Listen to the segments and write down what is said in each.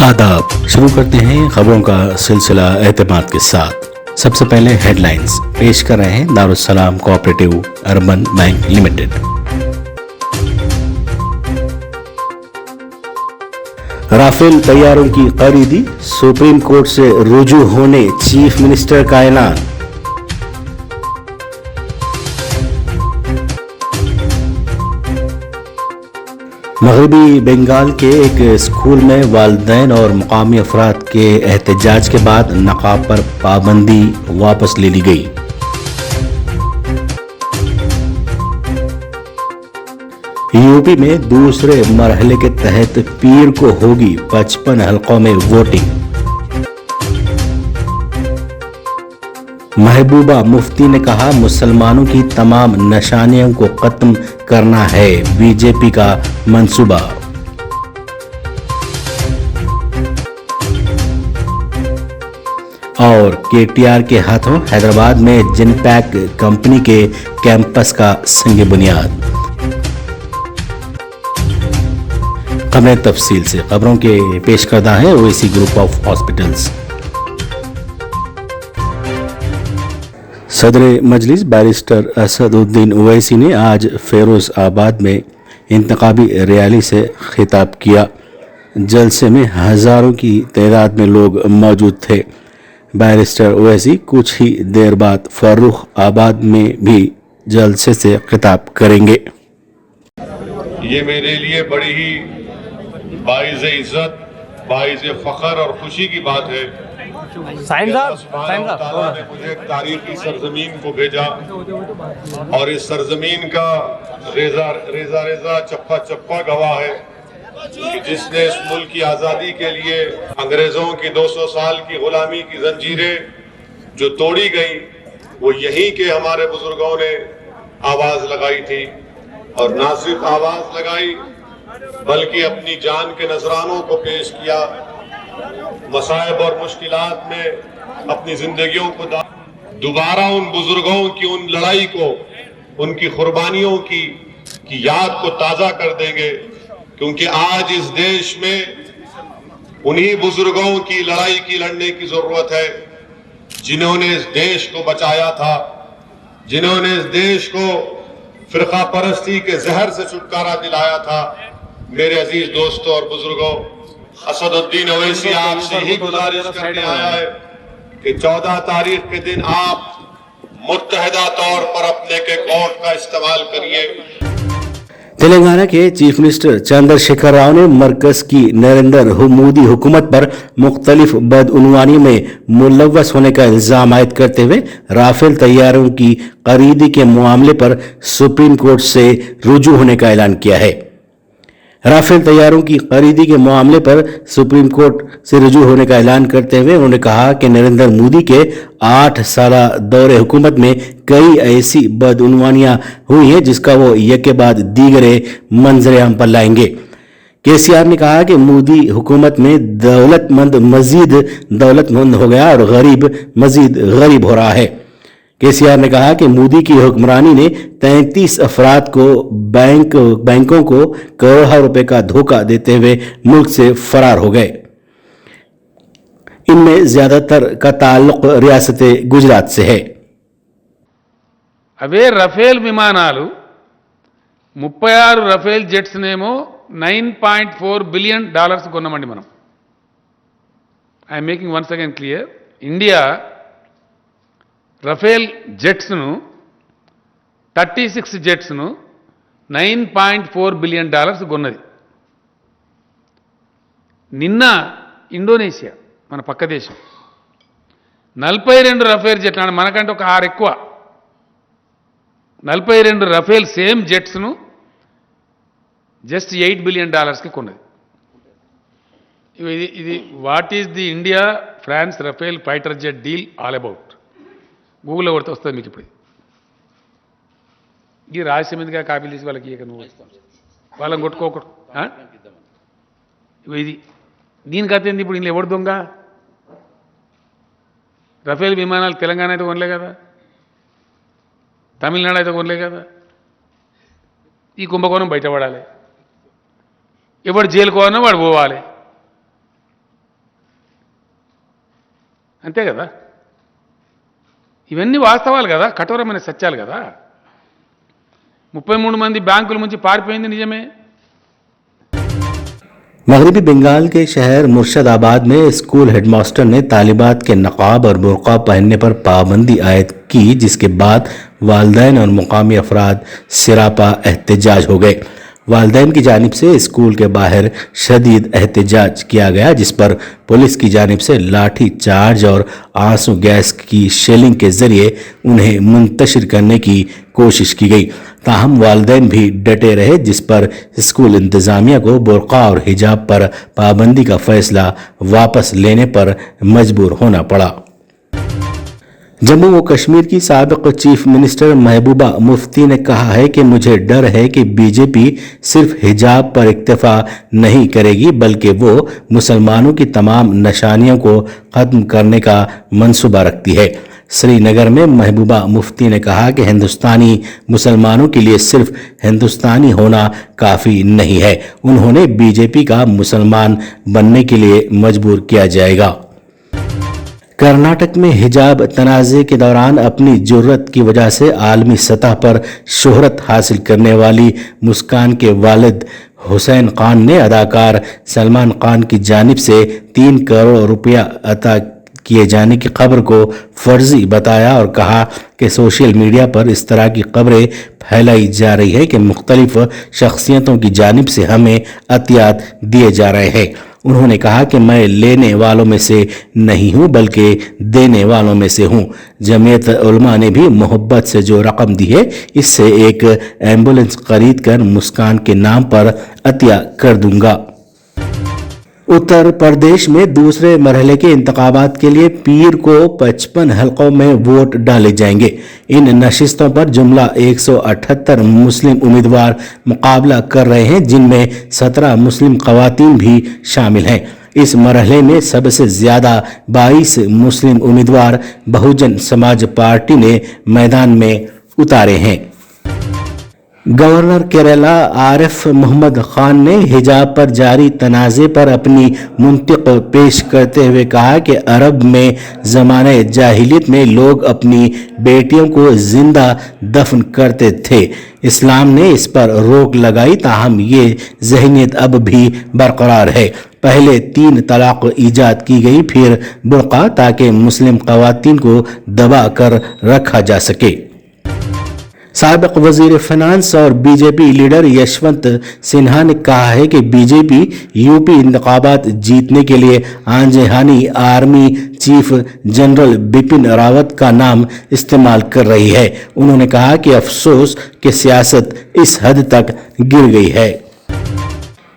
आदाब। शुरू करते हैं खबरों का सिलसिला एतमाद के साथ। सबसे पहले हेडलाइंस पेश कर रहे हैं Darussalam cooperative urban bank limited. Rafale तैयारों की खरीदी सुप्रीम कोर्ट से रुजू होने चीफ मिनिस्टर का ऐलान। मगरबी बंगाल के एक स्कूल में वालिदैन और मुकामी अफराद के एहतजाज के बाद नकाब पर पाबंदी वापस ले ली गई। यूपी में दूसरे मरहले के तहत पीर को होगी 55 हलकों में वोटिंग। महबूबा मुफ्ती ने कहा मुसलमानों की तमाम निशानियों को खत्म करना है बीजेपी का मंसूबा। और केटीआर के हाथों हैदराबाद में जिनपैक कंपनी के कैंपस का संग बुनियाद। खबरें तफसील से खबरों के पेश करदा है ओवैसी ग्रुप ऑफ हॉस्पिटल्स। सदर मजलिस बैरिस्टर असदुद्दीन ओवैसी ने आज फेरोज आबाद में इंतखाबी रैली से खिताब किया। जलसे में हज़ारों की तादाद में लोग मौजूद थे। बैरिस्टर ओवैसी कुछ ही देर बाद फर्रुख आबाद में भी जलसे से खिताब करेंगे। ये मेरे लिए बड़ी ही बाइज़ इज़्ज़त, बाइज़ फ़ख्र और खुशी की बात है। ताला ने मुझे एक तारीखी सरजमीन को भेजा और इस सरजमीन का रेजा रेजा रेजा चप्पा चप्पा गवाह है कि जिसने इस मुल्क की आज़ादी के लिए अंग्रेज़ों की 200 साल की गुलामी की जंजीरें जो तोड़ी गई वो यहीं के हमारे बुजुर्गों ने आवाज़ लगाई थी। और ना सिर्फ आवाज़ लगाई बल्कि अपनी जान के नजरानों को पेश किया। मसाइब और मुश्किलात में अपनी जिंदगियों को दोबारा उन बुजुर्गों की उन लड़ाई को, उनकी कुर्बानियों की याद को ताज़ा कर देंगे, क्योंकि आज इस देश में उन्हीं बुजुर्गों की लड़ाई की लड़ने की जरूरत है जिन्होंने इस देश को बचाया था, जिन्होंने इस देश को फिरका परस्ती के जहर से छुटकारा दिलाया था। मेरे अजीज दोस्तों और बुजुर्गों, असदुद्दीन ओवैसी आपसे ही गुजारिश करने आया है कि 14 तारीख के दिन आप मुत्तहिदा तौर पर अपने के कोर्ट का इस्तेमाल करिए। तेलंगाना के चीफ मिनिस्टर चंद्रशेखर राव ने मरकज की नरेंद्र मोदी हुकूमत पर मुख्तलिफ बदउनवानी में मुलव्वस होने का इल्जाम आयद करते हुए राफेल तैयारों की खरीदी के मामले पर सुप्रीम कोर्ट से रुजू होने का ऐलान किया है। राफेल तैयारों की खरीदी के मामले पर सुप्रीम कोर्ट से रुजू होने का ऐलान करते हुए उन्होंने कहा कि नरेंद्र मोदी के 8 साला दौरे हुकूमत में कई ऐसी बदउनवानियां हुई हैं जिसका वो एक के बाद दीगरे मंजर आम पर लाएंगे। केसीआर ने कहा कि मोदी हुकूमत में दौलतमंद मजीद दौलतमंद हो गया और गरीब मजीद गरीब हो रहा है। केसीआर ने कहा कि मोदी की हुक्मरानी ने 33 अफराद को बैंकों को करोड़ों रुपए का धोखा देते हुए मुल्क से फरार हो गए। इनमें ज्यादातर का ताल्लुक रियासत गुजरात से है। అవే రఫేల్ విమానాలు 36 రఫేల్ జెట్స్ నేమో $9.4 బిలియన్ కొన్నామండి మనం. I'm making once again clear. India Rafale జెట్స్ను 36 జెట్స్ను $9.4 బిలియన్ కొన్నది. నిన్న ఇండోనేషియా మన పక్క దేశం 42 రఫేల్ జెట్లు, మనకంటే ఒక 6 ఎక్కువ, 42 రఫేల్ సేమ్ జెట్స్ను జస్ట్ $8 బిలియన్ కొన్నది. ఇది what is the India France Rafale fighter jet deal all about. గూగుల్లో కొడితే వస్తుంది మీకు. ఇప్పుడు ఈ రహస్యం ఎందుకు కాపీలు తీసి వాళ్ళకి ఇక నువ్వు వాళ్ళని కొట్టుకోకూడదు. ఇది దీని కథ ఏంది? ఇప్పుడు ఇంట్లో ఎవడు దొంగ? రఫేల్ విమానాలు తెలంగాణ అయితే కొనలే కదా, తమిళనాడు అయితే కొనలే కదా. ఈ కుంభకోణం బయటపడాలి. ఎవడు జైలుకోవాలన్నా వాడు పోవాలి. అంతే కదా. ఇవన్నీ వాస్తవాలు కదా, కఠోరమైన సత్యాలు కదా. 33 మంది బ్యాంకుల నుంచి పారిపోయింది నిజమే. मगरबी बंगाल के शहर मुर्शिदाबाद में स्कूल हेडमास्टर ने तालिबात के नकाब और बुर्का पहनने पर पाबंदी आयद की, जिसके बाद वालिदैन और मुकामी अफराद सिरापा एहतजाज हो गए। वालिदैन की जानिब से स्कूल के बाहर शदीद एहतजाज किया गया, जिस पर पुलिस की जानिब से लाठी चार्ज और आंसू गैस की शेलिंग के जरिए उन्हें मुंतशिर करने की कोशिश की गई। ताहम वालिदैन भी डटे रहे, जिस पर स्कूल इंतज़ामिया को बुर्का और हिजाब पर पाबंदी का फैसला वापस लेने पर मजबूर होना पड़ा। जम्मू व कश्मीर की साबिक चीफ मिनिस्टर महबूबा मुफ्ती ने कहा है कि मुझे डर है कि बीजेपी सिर्फ हिजाब पर इक्तफा नहीं करेगी, बल्कि वो मुसलमानों की तमाम निशानियों को ख़त्म करने का मंसूबा रखती है। श्रीनगर में महबूबा मुफ्ती ने कहा कि हिंदुस्तानी मुसलमानों के लिए सिर्फ हिंदुस्तानी होना काफ़ी नहीं है, उन्होंने बीजेपी का मुसलमान बनने के लिए मजबूर किया जाएगा। कर्नाटक में हिजाब तनाज़े के दौरान अपनी जुर्रत की वजह से आलमी सतह पर शोहरत हासिल करने वाली मुस्कान के वालिद हुसैन खान ने अदाकार सलमान खान की जानिब से 3 करोड़ रुपया अता किए जाने की खबर को फर्जी बताया और कहा कि सोशल मीडिया पर इस तरह की खबरें फैलाई जा रही है कि मुख्तलिफ शख्सियतों की जानिब से हमें अतियात दिए जा रहे हैं। उन्होंने कहा कि मैं लेने वालों में से नहीं हूं, बल्कि देने वालों में से हूं। जमीयत उलमा ने भी मोहब्बत से जो रकम दी है, इससे एक एम्बुलेंस खरीद कर मुस्कान के नाम पर अतिया कर दूंगा। उत्तर प्रदेश में दूसरे मरहले के इंतखाबात के लिए पीर को 55 हलकों में वोट डाले जाएंगे। इन नशिस्तों पर जुमला 178 मुस्लिम उम्मीदवार मुकाबला कर रहे हैं, जिनमें 17 मुस्लिम खवातीन भी शामिल हैं। इस मरहले में सबसे ज्यादा 22 मुस्लिम उम्मीदवार बहुजन समाज पार्टी ने मैदान में उतारे हैं। गवर्नर केरला आरिफ मोहम्मद खान ने हिजाब पर जारी तनाज़े पर अपनी मुंतिक पेश करते हुए कहा कि अरब में ज़माने जाहिलियत में लोग अपनी बेटियों को जिंदा दफन करते थे। इस्लाम ने इस पर रोक लगाई, ताहम ये जहनीत अब भी बरकरार है। पहले 3 तलाक ईजाद की गई, फिर बुर्का, ताकि मुस्लिम खवातीन को दबा कर रखा जा सके। साबिक वजीर फिनांस और बीजेपी लीडर यशवंत सिन्हा ने कहा है कि बीजेपी यूपी इंतखाबात जीतने के लिए आंजहानी army chief General Bipin Rawat का नाम इस्तेमाल कर रही है। उन्होंने कहा कि अफसोस कि सियासत इस हद तक गिर गई है।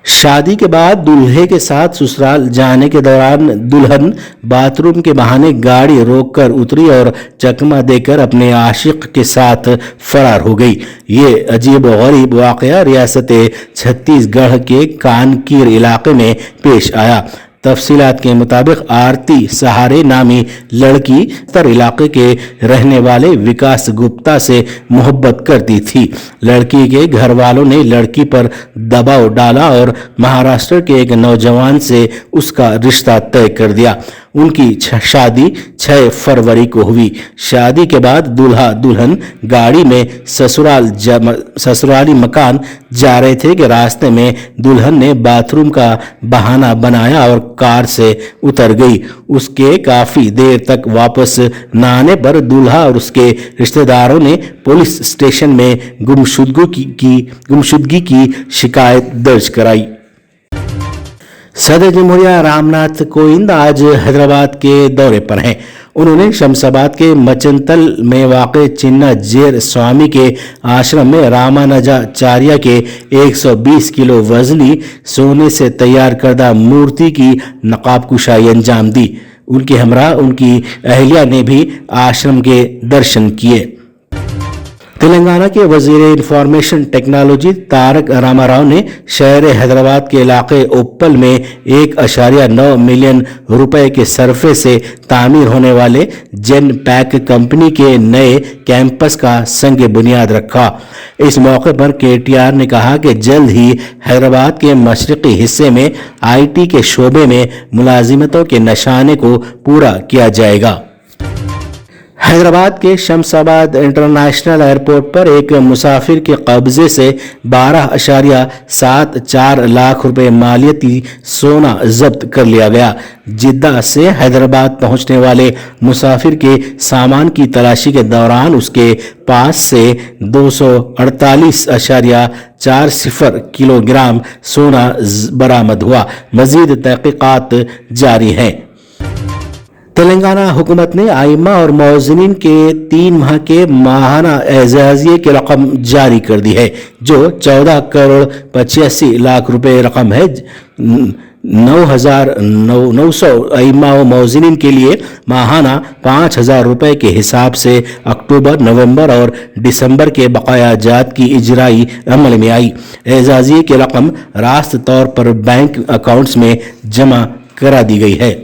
शादी के बाद दूल्हे के साथ ससुराल जाने के दौरान दुल्हन बाथरूम के बहाने गाड़ी रोककर उतरी और चकमा देकर अपने आशिक के साथ फरार हो गई। ये अजीब और गरीब वाकया रियासत छत्तीसगढ़ के कानकीर इलाके में पेश आया। तफसीलात के मुताबिक आरती सहारे नामी लड़की उत्तर इलाके के रहने वाले विकास गुप्ता से मोहब्बत करती थी। लड़की के घर वालों ने लड़की पर दबाव डाला और महाराष्ट्र के एक नौजवान से उसका रिश्ता तय कर दिया। उनकी शादी 6 फरवरी को हुई। शादी के बाद दूल्हा दुल्हन गाड़ी में ससुराली मकान जा रहे थे कि रास्ते में दुल्हन ने बाथरूम का बहाना बनाया और कार से उतर गई। उसके काफी देर तक वापस न आने पर दूल्हा और उसके रिश्तेदारों ने पुलिस स्टेशन में गुमशुदगी की शिकायत दर्ज कराई। सदर जमहूरिया रामनाथ कोविंद आज हैदराबाद के दौरे पर हैं। उन्होंने शमशाबाद के मचनतल में वाक़े चिन्ना जेर स्वामी के आश्रम में रामानुजाचार्य के 120 किलो वजनी सोने से तैयार करदा मूर्ति की नकाब कुशाई अंजाम दी। उनके हमरा उनकी अहलिया ने भी आश्रम के दर्शन किए। تلنگانہ کے وزیر انفارمیشن ٹیکنالوجی تارک راما راؤ نے شہر حیدرآباد کے علاقے اوپل میں 1.9 ملین روپے کے صرفے سے تعمیر ہونے والے جین پیک کمپنی کے نئے کیمپس کا سنگ بنیاد رکھا۔ اس موقع پر کے ٹی آر نے کہا کہ جلد ہی حیدرآباد کے مشرقی حصے میں آئی ٹی کے شعبے میں ملازمتوں کے نشانے کو پورا کیا جائے گا۔ حیدرآباد کے شمس آباد انٹرنیشنل ایئرپورٹ پر ایک مسافر کے قبضے سے 12.74 لاکھ روپے مالیتی سونا ضبط کر لیا گیا۔ جدہ سے حیدرآباد پہنچنے والے مسافر کے سامان کی تلاشی کے دوران اس کے پاس سے 248.40 کلو گرام سونا برآمد ہوا۔ مزید تحقیقات جاری ہیں۔ تلنگانہ حکومت نے آئمہ اور مؤذنین کے 3 ماہ کے ماہانہ اعزازیے کی رقم جاری کر دی ہے، جو 14 کروڑ 85 لاکھ روپے رقم ہے۔ 9,900 آئمہ و مؤذنین کے لیے ماہانہ 5,000 روپے کے حساب سے اکتوبر، نومبر اور دسمبر کے بقایا جات کی اجرائی عمل میں آئی۔ اعزازیے کی رقم راست طور پر بینک اکاؤنٹس میں جمع کرا دی گئی ہے۔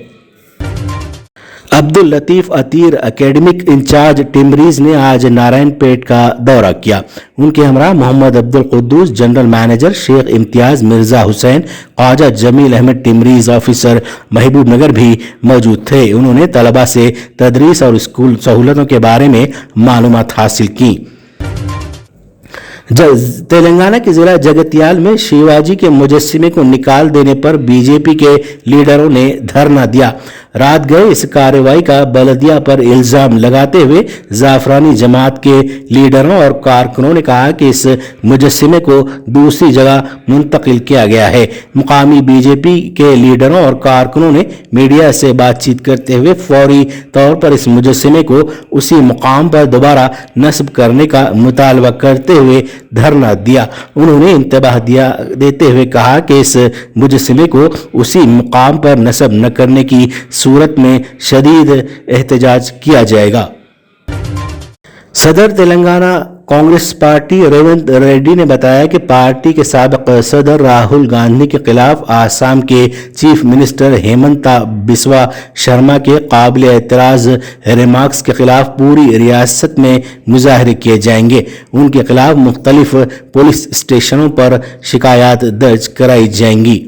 عبداللطیف عطیر اکیڈمک انچارج ٹمریز نے آج نارائن پیٹ کا دورہ کیا۔ ان کے ہمراہ محمد عبدالقدوس، جنرل مینیجر شیخ امتیاز مرزا حسین، خواجہ جمیل احمد ٹمریز آفیسر محبوب نگر بھی موجود تھے۔ انہوں نے طلباء سے تدریس اور اسکول سہولتوں کے بارے میں معلومات حاصل کی۔ تلنگانہ کے ضلع جگتیال میں شیواجی کے مجسمے کو نکال دینے پر بی جے پی کے لیڈروں نے دھرنا دیا۔ رات گئے اس کارروائی کا بلدیہ پر الزام لگاتے ہوئے زعفرانی جماعت کے لیڈروں اور کارکنوں نے کہا کہ اس مجسمے کو دوسری جگہ منتقل کیا گیا ہے۔ مقامی بی جے پی کے لیڈروں اور کارکنوں نے میڈیا سے بات چیت کرتے ہوئے فوری طور پر اس مجسمے کو اسی مقام پر دوبارہ نصب کرنے کا مطالبہ کرتے ہوئے دھرنا دیا۔ انہوں نے انتباہ دیتے ہوئے کہا کہ اس مجسمے کو اسی مقام پر نصب نہ کرنے کی صورت میں شدید احتجاج کیا جائے گا۔ صدر تلنگانہ کانگریس پارٹی ریونت ریڈی نے بتایا کہ پارٹی کے سابق صدر راہل گاندھی کے خلاف آسام کے چیف منسٹر ہیمنتا بسوا شرما کے قابل اعتراض ریمارکس کے خلاف پوری ریاست میں مظاہرے کیے جائیں گے۔ ان کے خلاف مختلف پولیس اسٹیشنوں پر شکایات درج کرائی جائیں گی۔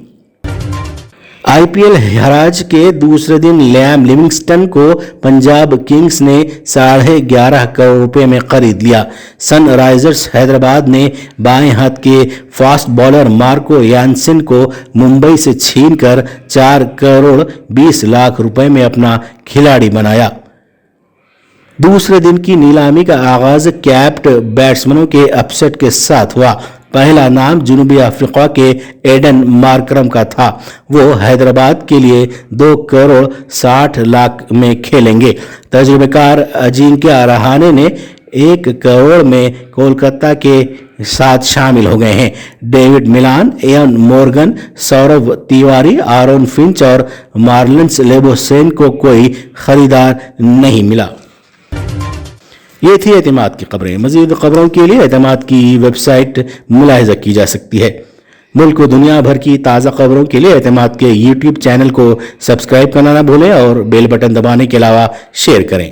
آئی پی ایل ہراج کے دوسرے دن لیام لیونگسٹن کو پنجاب کنگز نے 11.5 کروڑ روپے میں خرید لیا۔ سن رائزرز حیدرآباد نے بائیں ہاتھ کے فاسٹ بالر مارکو یانسن کو ممبئی سے چھین کر 4 کروڑ 20 لاکھ روپے میں اپنا کھلاڑی بنایا۔ دوسرے دن کی نیلامی کا آغاز کیپڈ بیٹسمنوں کے اپ سیٹ کے ساتھ ہوا۔ پہلا نام جنوبی افریقہ کے ایڈن مارکرم کا تھا۔ وہ حیدرآباد کے لیے 2 کروڑ 60 لاکھ میں کھیلیں گے۔ تجربہ کار اجنکیا رہانے نے 1 کروڑ میں کولکتہ کے ساتھ شامل ہو گئے ہیں۔ ڈیوڈ ملان، ایئن مورگن، سورو تیواری، آرون فنچ اور مارلنس لیبوسین کو کوئی خریدار نہیں ملا۔ یہ تھی اعتماد کی خبریں۔ مزید خبروں کے لیے اعتماد کی ویب سائٹ ملاحظہ کی جا سکتی ہے۔ ملک و دنیا بھر کی تازہ خبروں کے لیے اعتماد کے یوٹیوب چینل کو سبسکرائب کرنا نہ بھولیں اور بیل بٹن دبانے کے علاوہ شیئر کریں۔